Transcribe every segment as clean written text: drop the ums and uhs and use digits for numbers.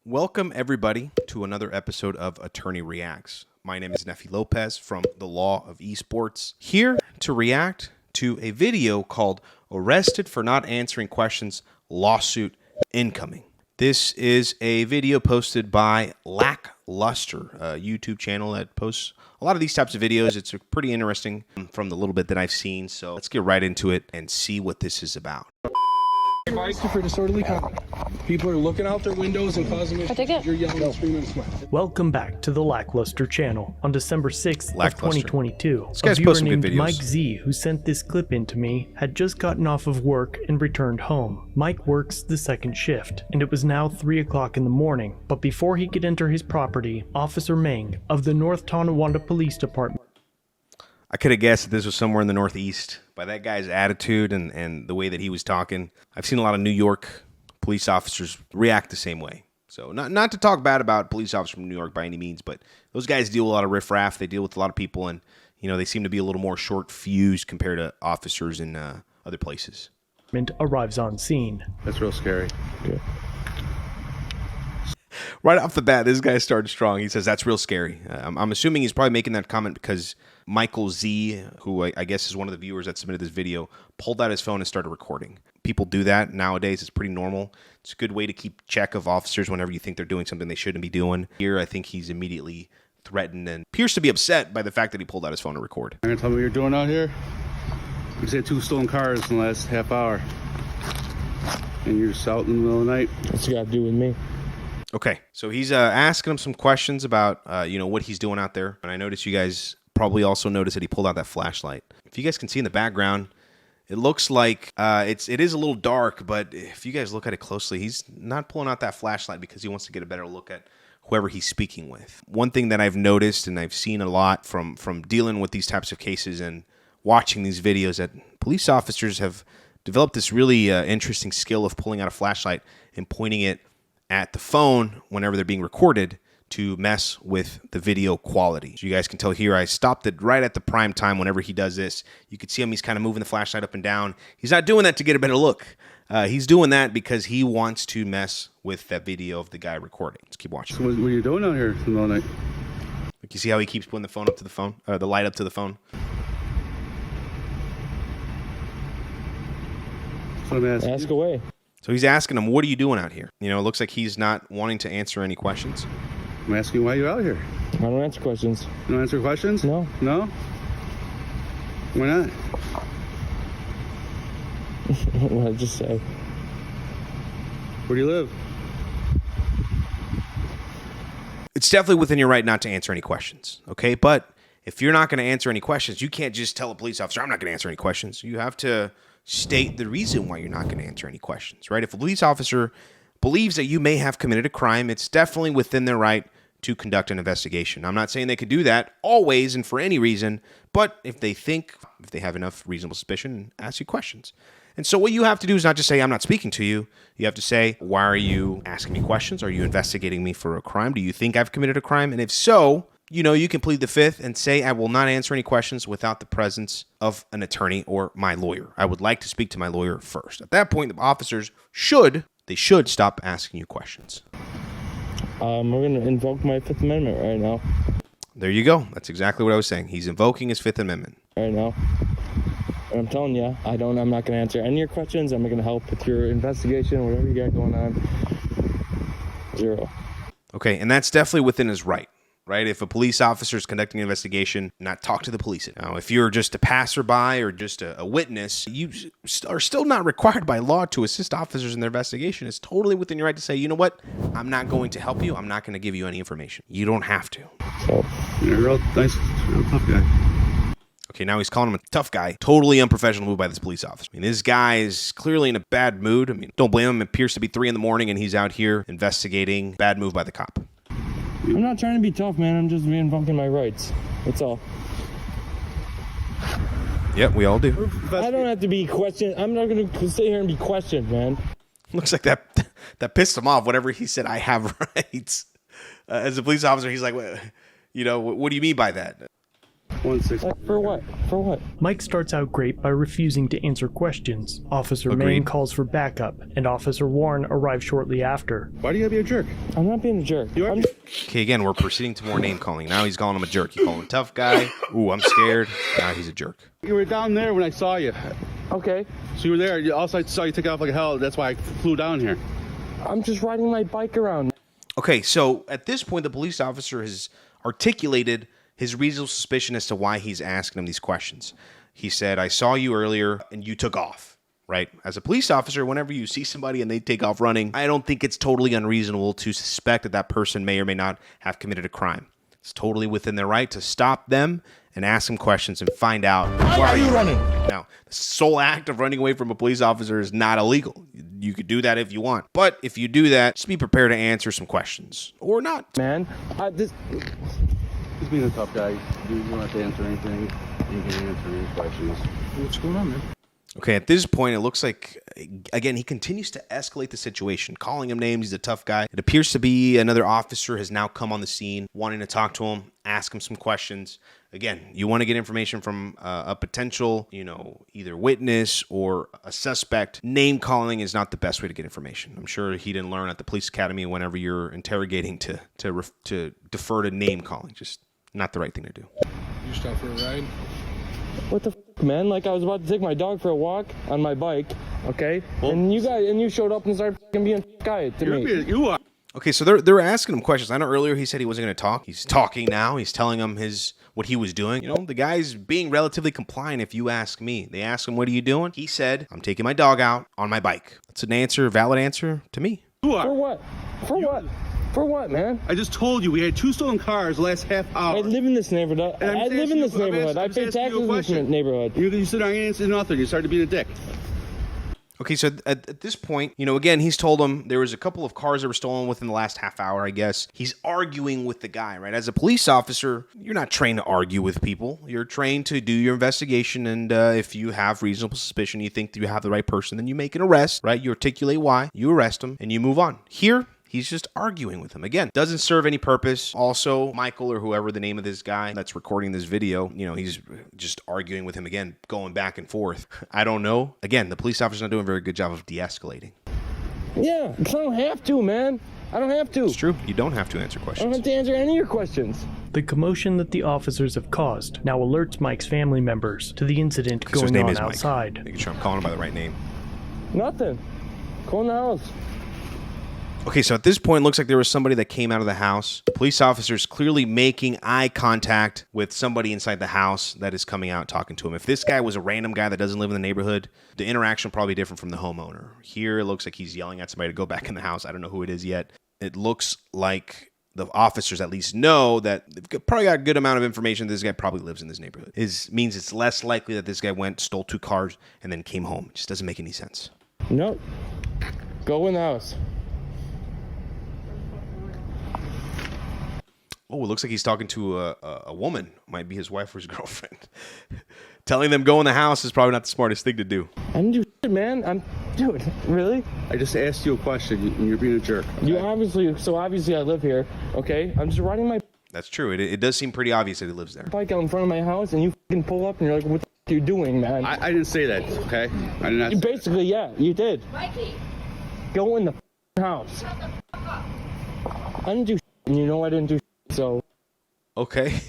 Welcome, everybody, to another episode of Attorney Reacts. My name is Nefi Lopez from the Law of Esports, here to react to a video called Arrested for Not Answering Questions, Lawsuit Incoming. This is a video posted by Lackluster, a YouTube channel that posts a lot of these types of videos. It's pretty interesting from the little bit that I've seen, so let's get right into it and see what this is about. For disorderly conduct. People are looking out their windows and causing issues. You're yelling and screaming and sweating. Welcome back to the Lackluster channel. On December 6th of 2022, this guy's a viewer posting good named videos. Mike Z, who sent this clip in to me, had just gotten off of work and returned home. Mike works the second shift, and it was now 3 o'clock in the morning. But before he could enter his property, Officer Meng of the North Tonawanda Police Department. I could have guessed that this was somewhere in the Northeast by that guy's attitude and the way that he was talking. I've seen a lot of New York police officers react the same way. So not to talk bad about police officers from New York by any means, but those guys deal with a lot of riffraff. They deal with a lot of people, and they seem to be a little more short-fused compared to officers in other places. Arrives on scene. That's real scary. Yeah. Right off the bat, this guy started strong. He says, that's real scary. I'm assuming he's probably making that comment because Michael Z, who I guess is one of the viewers that submitted this video, pulled out his phone and started recording. People do that nowadays. It's pretty normal. It's a good way to keep check of officers whenever you think they're doing something they shouldn't be doing. Here, I think he's immediately threatened and appears to be upset by the fact that he pulled out his phone to record. You're going to tell me what you're doing out here? You said 2 stolen cars in the last half hour. And you're just out in the middle of the night? What's it got to do with me? Okay, so he's asking him some questions about, what he's doing out there. And I noticed you guys probably also noticed that he pulled out that flashlight. If you guys can see in the background, it looks like it is a little dark, but if you guys look at it closely, he's not pulling out that flashlight because he wants to get a better look at whoever he's speaking with. One thing that I've noticed and I've seen a lot from dealing with these types of cases and watching these videos, that police officers have developed this really interesting skill of pulling out a flashlight and pointing it at the phone whenever they're being recorded to mess with the video quality. So you guys can tell here, I stopped it right at the prime time whenever he does this. You can see him, he's kind of moving the flashlight up and down. He's not doing that to get a better look. He's doing that because he wants to mess with that video of the guy recording. Let's keep watching. So what are you doing out here in the middle of the night? Like, you see how he keeps putting the phone up to the phone, the light up to the phone? That's what I'm asking. Ask away. So he's asking him, what are you doing out here? It looks like he's not wanting to answer any questions. I'm asking why you're out here. I don't answer questions. You don't answer questions? No. No? Why not? What did I just say? Where do you live? It's definitely within your right not to answer any questions, okay? But if you're not going to answer any questions, you can't just tell a police officer, I'm not going to answer any questions. You have to state the reason why you're not going to answer any questions, right? If a police officer believes that you may have committed a crime, it's definitely within their right to conduct an investigation. I'm not saying they could do that always and for any reason, but if they have enough reasonable suspicion, ask you questions. And so what you have to do is not just say, I'm not speaking to you. You have to say, why are you asking me questions? Are you investigating me for a crime? Do you think I've committed a crime? And if so, you can plead the fifth and say, I will not answer any questions without the presence of an attorney or my lawyer. I would like to speak to my lawyer first. At that point, the officers should stop asking you questions. We're going to invoke my Fifth Amendment right now. There you go. That's exactly what I was saying. He's invoking his Fifth Amendment. Right now. And I'm telling you, I'm not going to answer any of your questions. I'm not going to help with your investigation, whatever you got going on. 0. Okay, and that's definitely within his right. Right? If a police officer is conducting an investigation, not talk to the police. Now, if you're just a passerby or just a witness, you are still not required by law to assist officers in their investigation. It's totally within your right to say, you know what? I'm not going to help you. I'm not going to give you any information. You don't have to. So, You're a real nice, real tough guy. Okay, now he's calling him a tough guy. Totally unprofessional move by this police officer. This guy is clearly in a bad mood. Don't blame him. It appears to be 3 a.m. and he's out here investigating. Bad move by the cop. I'm not trying to be tough, man. I'm just invoking my rights. That's all. Yep, we all do. I don't have to be questioned. I'm not going to sit here and be questioned, man. Looks like that pissed him off. Whatever he said, I have rights. As a police officer, he's like, what do you mean by that? 160. Like, for what? For what? Mike starts out great by refusing to answer questions. Officer Agreed. Main calls for backup, and Officer Warren arrives shortly after. Why do you gotta be a jerk? I'm not being a jerk. You are. Okay, again, we're proceeding to more name calling. Now he's calling him a jerk. You call him a tough guy. Ooh, I'm scared. Now he's a jerk. You were down there when I saw you. Okay. So you were there. Also, I saw you take off like hell. That's why I flew down here. I'm just riding my bike around. Okay, so at this point, the police officer has articulated his reasonable suspicion as to why he's asking him these questions. He said, I saw you earlier and you took off, right? As a police officer, whenever you see somebody and they take off running, I don't think it's totally unreasonable to suspect that that person may or may not have committed a crime. It's totally within their right to stop them and ask them questions and find out why are you running. Now, the sole act of running away from a police officer is not illegal. You could do that if you want. But if you do that, just be prepared to answer some questions or not. Man, He's being a tough guy. You don't have to answer anything. You can answer any questions. What's going on, man? Okay, at this point, it looks like, again, he continues to escalate the situation, calling him names. He's a tough guy. It appears to be another officer has now come on the scene, wanting to talk to him, ask him some questions. Again, you want to get information from a potential, either witness or a suspect. Name calling is not the best way to get information. I'm sure he didn't learn at the police academy whenever you're interrogating to defer to name calling. Just not the right thing to do. You stop for a ride? what the f, man? Like, I was about to take my dog for a walk on my bike, okay? And you showed up and started f***ing being guy to me. You are. Okay, so they're asking him questions. I know earlier he said he wasn't going to talk. He's talking now. He's telling them what he was doing. The guy's being relatively compliant if you ask me. They ask him, what are you doing? He said, I'm taking my dog out on my bike. That's a valid answer to me. You are. For what? For what? For what, man? I just told you we had 2 stolen cars the last half hour. I live in this neighborhood. And I'm I just live in this asking you- neighborhood. I I'm pay just asking you a taxes in this question. neighborhood. You sit down and answer nothing. You started being a dick. Okay, so at this point, again, he's told him there was a couple of cars that were stolen within the last half hour, I guess. He's arguing with the guy, right? As a police officer, you're not trained to argue with people. You're trained to do your investigation, and if you have reasonable suspicion, you think that you have the right person, then you make an arrest, right? You articulate why, you arrest him, and you move on. Here, he's just arguing with him. Again, doesn't serve any purpose. Also, Michael, or whoever the name of this guy that's recording this video, he's just arguing with him again, going back and forth. I don't know. Again, the police officer's not doing a very good job of de-escalating. Yeah, because I don't have to, man. I don't have to. It's true. You don't have to answer I don't questions. have to answer any of your questions. The commotion that the officers have caused now alerts Mike's family members to the incident So his going name on is Mike. outside. Making sure I'm calling him by the right name. Nothing. Go in the house. Okay, so at this point, it looks like there was somebody that came out of the house. The police officer's clearly making eye contact with somebody inside the house that is coming out talking to him. If this guy was a random guy that doesn't live in the neighborhood, the interaction will probably be different from the homeowner. Here, it looks like he's yelling at somebody to go back in the house. I don't know who it is yet. It looks like the officers at least know that they've probably got a good amount of information. This guy probably lives in this neighborhood. It means it's less likely that this guy went, stole 2 cars, and then came home. It just doesn't make any sense. Nope. Go in the house. Oh, it looks like he's talking to a woman. Might be his wife or his girlfriend. Telling them go in the house is probably not the smartest thing to do. I didn't do shit, man. Dude, really? I just asked you a question and you're being a jerk. Okay? You obviously I live here, okay? I'm just riding my That's true. It does seem pretty obvious that he lives there. bike out in front of my house and you fucking pull up and you're like, what the f*** are you doing, man? I didn't say that, okay? I did not. You basically, yeah, you did. Mikey! Go in the house. I didn't do shit, and you know I didn't do shit, so. Okay.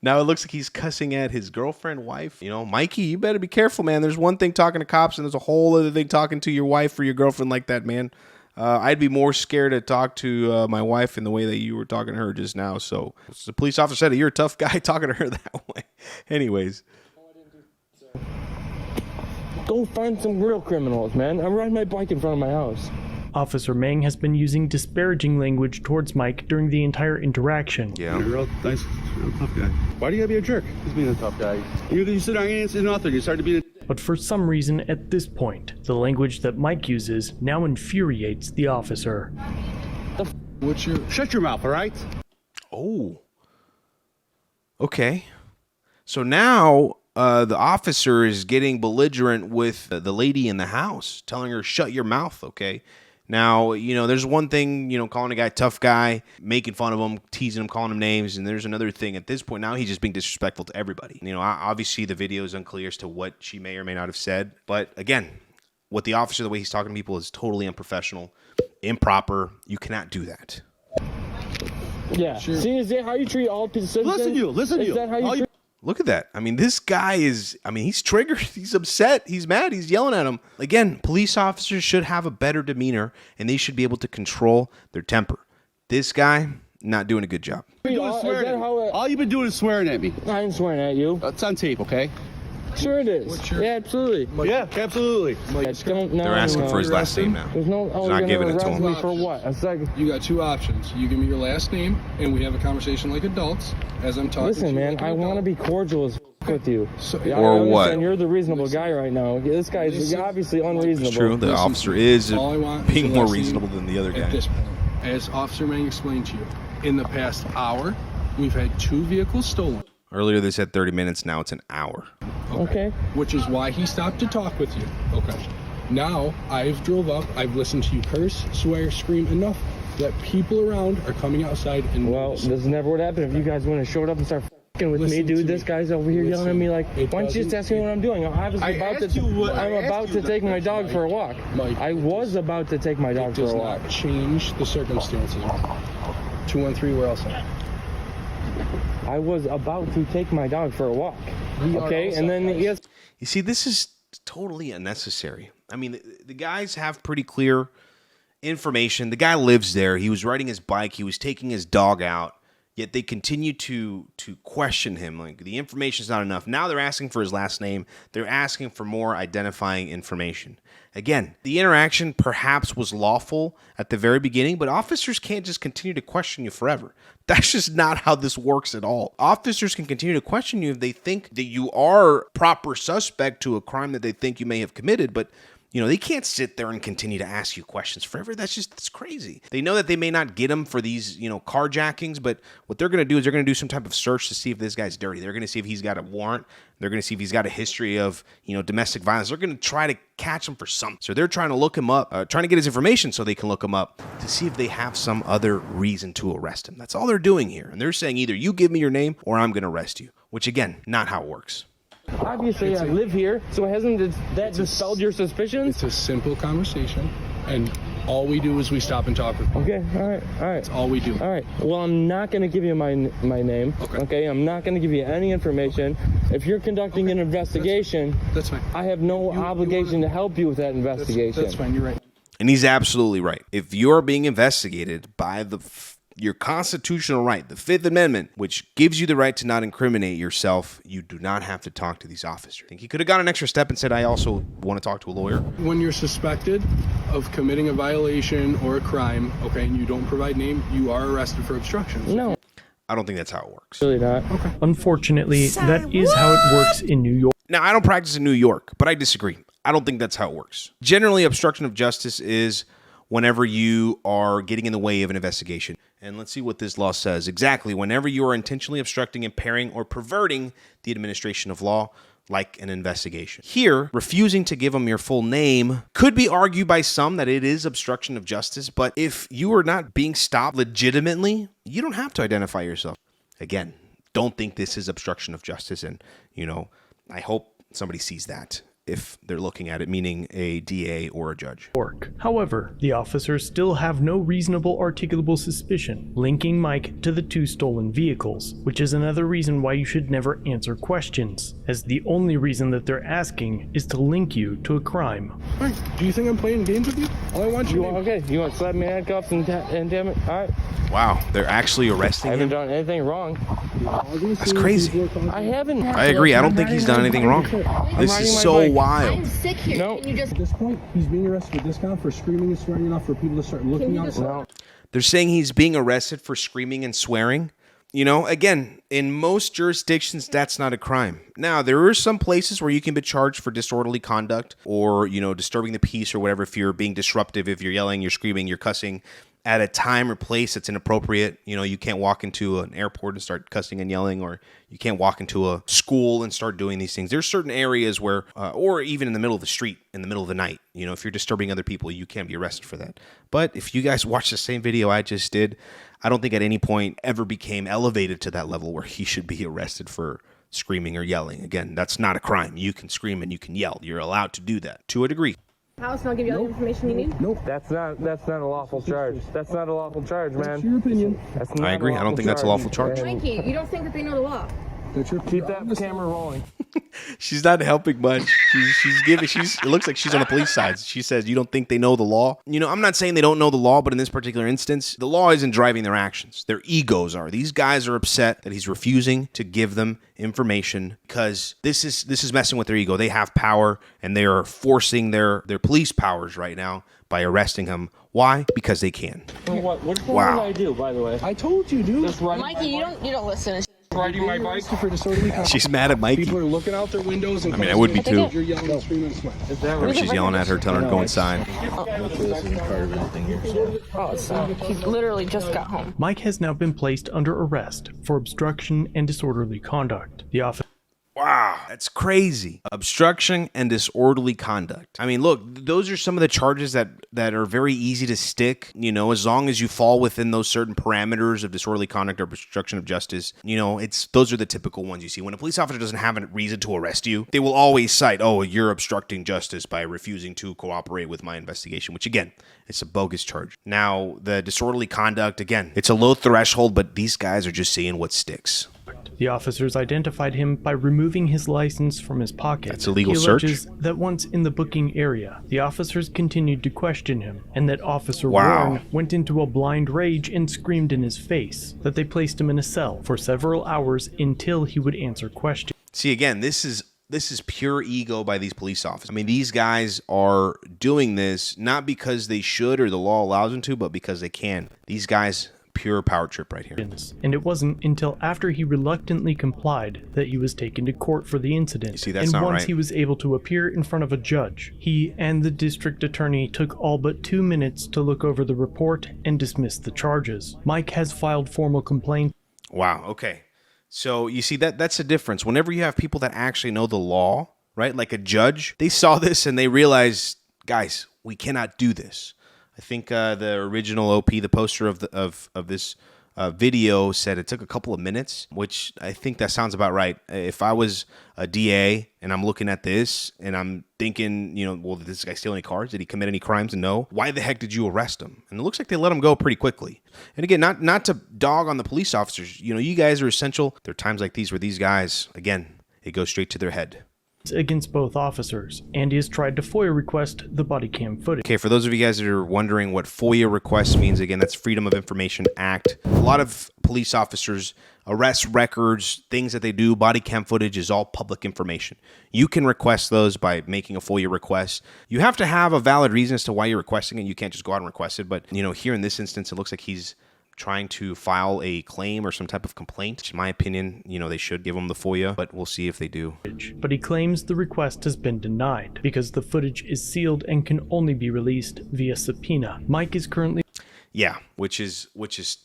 Now it looks like he's cussing at his girlfriend, wife. Mikey, you better be careful, man. There's one thing talking to cops, and there's a whole other thing talking to your wife or your girlfriend like that, man. I'd be more scared to talk to my wife in the way that you were talking to her just now. So the police officer said, you're a tough guy talking to her that way. Anyways. Go find some real criminals, man. I'm riding my bike in front of my house. Officer Meng has been using disparaging language towards Mike during the entire interaction. Yeah. You're a real nice, real tough guy. Why do you gotta be a jerk? He's being a tough guy. You sit down and answer nothing. You started being a... But for some reason, at this point, the language that Mike uses now infuriates the officer. What's your... Shut your mouth, all right? Oh. Okay. So now the officer is getting belligerent with the lady in the house, telling her, shut your mouth, okay? Now, there's one thing, calling a guy tough guy, making fun of him, teasing him, calling him names, and there's another thing. At this point, now he's just being disrespectful to everybody. Obviously the video is unclear as to what she may or may not have said. But again, what the officer, the way he's talking to people is totally unprofessional, improper. You cannot do that. Yeah. Sure. See, is that how you treat all citizens? Listen to you. Is that how you treat? Look at that. This guy is, he's triggered. He's upset. He's mad. He's yelling at him. Again, police officers should have a better demeanor, and they should be able to control their temper. This guy, not doing a good job. All you've been doing is swearing at me. I ain't swearing at you. It's on tape, okay? Sure it is. Yeah, absolutely. Yeah, absolutely. They're asking for his last name now. There's no. He's not giving it to him. Me for what? A second. You got two options. You give me your last name, and we have a conversation like adults as I'm talking. Listen, man, I want to be cordial as with you. Or what? You're the reasonable guy right now. This guy is obviously unreasonable. It's true. The officer is being more reasonable than the other guy. At this point, as Officer Mang explained to you, in the past hour, we've had 2 vehicles stolen. Earlier they said 30 minutes. Now it's an hour. Okay. Which is why he stopped to talk with you. Okay. Now I've drove up. I've listened to you curse, swear, scream enough that people around are coming outside and. Well, this never would happen if you guys wouldn't have showed up and started with me, dude. This guy's over here yelling at me like, why don't you just ask me what I'm doing? I'm about to take my dog for a walk. Mike, I was about to take my dog for a walk. Does not change the circumstances. 213, where else? I was about to take my dog for a walk. Okay, and then yes. You see, this is totally unnecessary. The guys have pretty clear information. The guy lives there. He was riding his bike. He was taking his dog out. Yet they continue to question him. Like, the information is not enough. Now they're asking for his last name. They're asking for more identifying information. Again, the interaction perhaps was lawful at the very beginning, but officers can't just continue to question you forever. That's just not how this works at all. Officers can continue to question you if they think that you are proper suspect to a crime that they think you may have committed, but they can't sit there and continue to ask you questions forever. That's crazy. They know that they may not get him for these, carjackings, but what they're going to do is they're going to do some type of search to see if this guy's dirty. They're going to see if he's got a warrant. They're going to see if he's got a history of, domestic violence. They're going to try to catch him for something. So they're trying to look him up, trying to get his information so they can look him up to see if they have some other reason to arrest him. That's all they're doing here. And they're saying either you give me your name or I'm going to arrest you, which again, not how it works. Obviously, I live here, so hasn't that dispelled your suspicions? It's a simple conversation, and all we do is we stop and talk with you. Okay, all right. That's all we do. All right, well, I'm not going to give you my name, okay? I'm not going to give you any information. If you're conducting an investigation, that's fine. I have no obligation to help you with that investigation. That's fine, you're right. And he's absolutely right. If you're being investigated by your constitutional right, the Fifth Amendment, which gives you the right to not incriminate yourself, you do not have to talk to these officers. I think he could have gone an extra step and said, I also want to talk to a lawyer. When you're suspected of committing a violation or a crime, and you don't provide name, you are arrested for obstruction. No. I don't think that's how it works. Really not. Okay. Unfortunately, that is how it works in New York. Now, I don't practice in New York, but I disagree. I don't think that's how it works. Generally, obstruction of justice is whenever you are getting in the way of an investigation. And let's see what this law says. Exactly. Whenever you are intentionally obstructing, impairing, or perverting the administration of law, like an investigation. Here, refusing to give them your full name could be argued by some that it is obstruction of justice, but if you are not being stopped legitimately, you don't have to identify yourself. Again, don't think this is obstruction of justice, and, I hope somebody sees that if they're looking at it, meaning a DA or a judge. However, the officers still have no reasonable articulable suspicion linking Mike to the 2 stolen vehicles, which is another reason why you should never answer questions, as the only reason that they're asking is to link you to a crime. Right. Do you think I'm playing games with you? All I want you to you want to slap me in handcuffs and damn it? All right. Wow, they're actually arresting I haven't him? done anything wrong. That's crazy. I haven't. I agree. I don't think he's done anything wrong. This is so wild. I'm sick here. No. Can you just... At this point, he's being arrested with discount for screaming and swearing enough for people to start looking out. No. They're saying he's being arrested for screaming and swearing. Again, in most jurisdictions, that's not a crime. Now, there are some places where you can be charged for disorderly conduct or, disturbing the peace or whatever. If you're being disruptive, if you're yelling, you're screaming, you're cussing, at a time or place that's inappropriate. You know, you can't walk into an airport and start cussing and yelling, or you can't walk into a school and start doing these things. There's certain areas where, or even in the middle of the street, in the middle of the night, you know, if you're disturbing other people, you can't be arrested for that. But if you guys watch the same video I just did, I don't think at any point ever became elevated to that level where he should be arrested for screaming or yelling. Again, that's not a crime. You can scream and you can yell. You're allowed to do that to a degree. House not give you all the information you need? Nope. That's not a lawful charge. That's not a lawful charge, man. That's your opinion. That's not I agree. I don't think that's a lawful charge. Mikey, you don't think that they know the law? Keep that camera rolling. She's not helping much. It looks like she's on the police side. She says, you don't think they know the law? You know, I'm not saying they don't know the law, but in this particular instance, the law isn't driving their actions. Their egos are. These guys are upset that he's refusing to give them information because this is messing with their ego. They have power and they are forcing their police powers right now by arresting him. Why? Because they can. What Wow. did I do, by the way? I told you, dude. Mikey, you don't listen. Riding my bike. For disorderly conduct. She's mad at Mikey. People are looking out their windows. And I mean, I would be too. You're yelling and screaming and sweating. Or she's yelling at her, telling her to go inside. Oh, so he literally just got home. Mike has now been placed under arrest for obstruction and disorderly conduct. The officer Wow, that's crazy. Obstruction and disorderly conduct. I mean, look, those are some of the charges that are very easy to stick, you know, as long as you fall within those certain parameters of disorderly conduct or obstruction of justice. You know, those are the typical ones you see. When a police officer doesn't have a reason to arrest you, they will always cite, oh, you're obstructing justice by refusing to cooperate with my investigation, which again, it's a bogus charge. Now, the disorderly conduct, again, it's a low threshold, but these guys are just seeing what sticks. The officers identified him by removing his license from his pocket. That's a legal he search? alleges that once in the booking area, the officers continued to question him, and that Officer Wow. Warren went into a blind rage and screamed in his face, that they placed him in a cell for several hours until he would answer questions. See, again, this is pure ego by these police officers. I mean, these guys are doing this not because they should or the law allows them to, but because they can. These guys, pure power trip right here. And it wasn't until after he reluctantly complied that he was taken to court for the incident. You see, that's and not once right. he was able to appear in front of a judge, he and the district attorney took all but 2 minutes to look over the report and dismiss the charges. Mike has filed formal complaint. Wow, okay. So you see, that's the difference. Whenever you have people that actually know the law, right, like a judge, they saw this and they realized, guys, we cannot do this. I think the original OP, the poster of this video said it took a couple of minutes, which I think that sounds about right. If I was a DA and I'm looking at this and I'm thinking, you know, well, did this guy steal any cars? Did he commit any crimes? And no. Why the heck did you arrest him? And it looks like they let him go pretty quickly. And again, not to dog on the police officers. You know, you guys are essential. There are times like these where these guys, again, it goes straight to their head. Against both officers, and he has tried to FOIA request the body cam footage. Okay, for those of you guys that are wondering what FOIA request means, again, that's Freedom of Information Act. A lot of police officers, arrest records, things that they do, body cam footage is all public information. You can request those by making a FOIA request. You have to have a valid reason as to why you're requesting it. You can't just go out and request it. But, you know, here in this instance, it looks like he's trying to file a claim or some type of complaint. In my opinion, you know, they should give him the FOIA, but we'll see if they do. But he claims the request has been denied because the footage is sealed and can only be released via subpoena. Mike is currently... Yeah, which is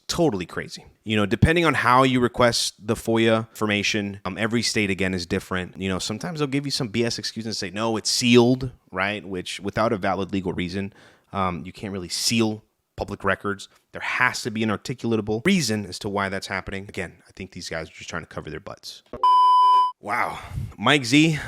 totally crazy. You know, depending on how you request the FOIA information, every state, again, is different. You know, sometimes they'll give you some BS excuse and say, no, it's sealed, right? Which, without a valid legal reason, you can't really seal public records. There has to be an articulatable reason as to why that's happening. Again, I think these guys are just trying to cover their butts. Wow. Mikey,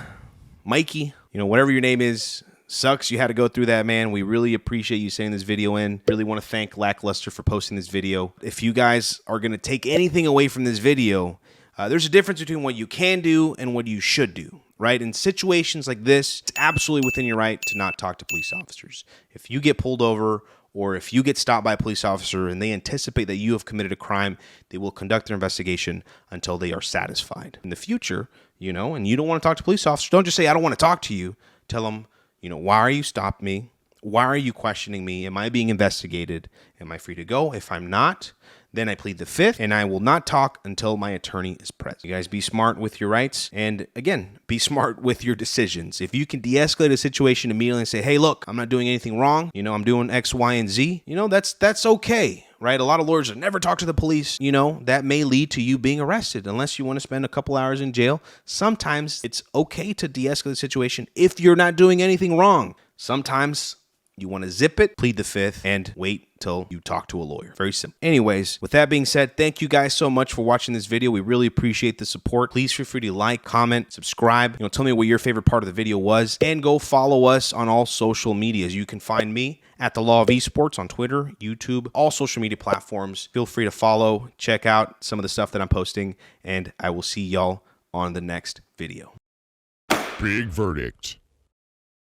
you know, whatever your name is, sucks you had to go through that, man. We really appreciate you sending this video in. Really want to thank Lackluster for posting this video. If you guys are going to take anything away from this video, there's a difference between what you can do and what you should do, right? In situations like this, it's absolutely within your right to not talk to police officers. If you get pulled over or if you get stopped by a police officer and they anticipate that you have committed a crime, they will conduct their investigation until they are satisfied. In the future, you know, and you don't want to talk to police officers, don't just say, I don't want to talk to you. Tell them, you know, why are you stopping me? Why are you questioning me? Am I being investigated? Am I free to go? If I'm not, then I plead the fifth, and I will not talk until my attorney is present. You guys be smart with your rights, and again, be smart with your decisions. If you can de-escalate a situation immediately and say, hey, look, I'm not doing anything wrong. I'm doing X, Y, and Z. That's okay. Right? A lot of lawyers have never talked to the police. That may lead to you being arrested unless you want to spend a couple hours in jail. Sometimes it's okay to de-escalate the situation if you're not doing anything wrong. Sometimes you want to zip it, plead the fifth, and wait till you talk to a lawyer. Very simple. Anyways, with that being said, thank you guys so much for watching this video. We really appreciate the support. Please feel free to like, comment, subscribe. Tell me what your favorite part of the video was, and go follow us on all social medias. You can find me at The Law of Esports on Twitter, YouTube, all social media platforms. Feel free to follow, check out some of the stuff that I'm posting, and I will see y'all on the next video. Big verdict.